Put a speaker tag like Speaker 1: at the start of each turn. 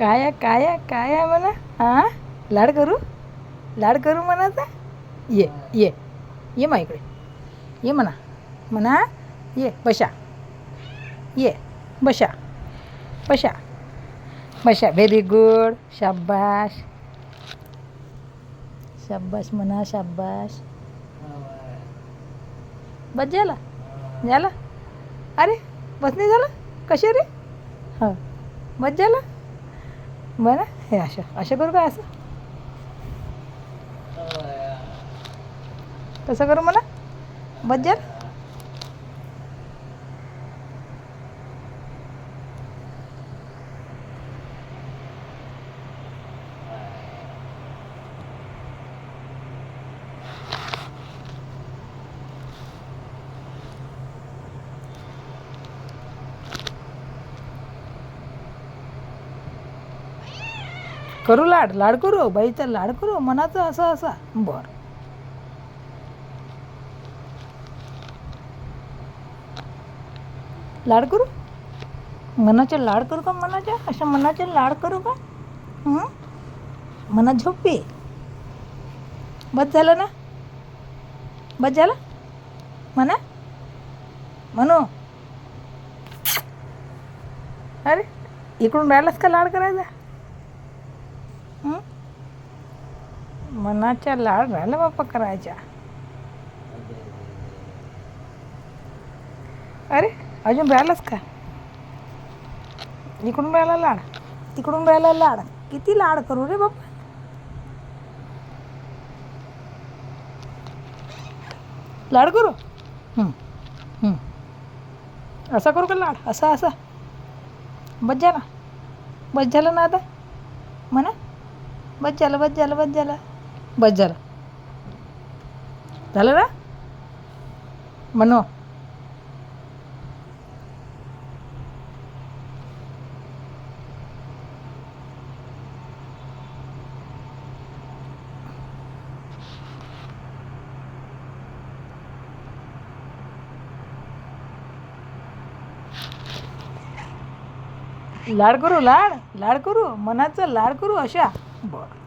Speaker 1: काय आहे म्हणा. हां, लाड करू म्हणाचा. ये ये ये मा इकडे ये म्हणा ये बशा ये बशा बशा व्हेरी गुड. शाबाश म्हणा शाबाश. बस झाला अरे बस नाही झालं कसे रे. हो बस झालं बरं. हे असं करू का असं कसं करू म्हणा. बस झालं. करू लाड करू बाईचा लाड करू मनाचं असं बरं. लाड करू मनाचे लाड करू का मनाच्या अशा मनाचे लाड करू का. मनात झोपे. बस झालं ना बस झालं म्हणू. अरे इकडून राहिलास का लाड करायचा. मनाच्या लाड राहिला बाप्पा करायच्या. अरे अजून राहिलास का. इकडून राहिला लाड किती लाड करू रे बाप्पा. लाड करू असा करू का लाड असा बस झालं ना आता म्हणा. बस झालं ना म्हणू. लाड करू मनाचं लाड करू अशा बरं.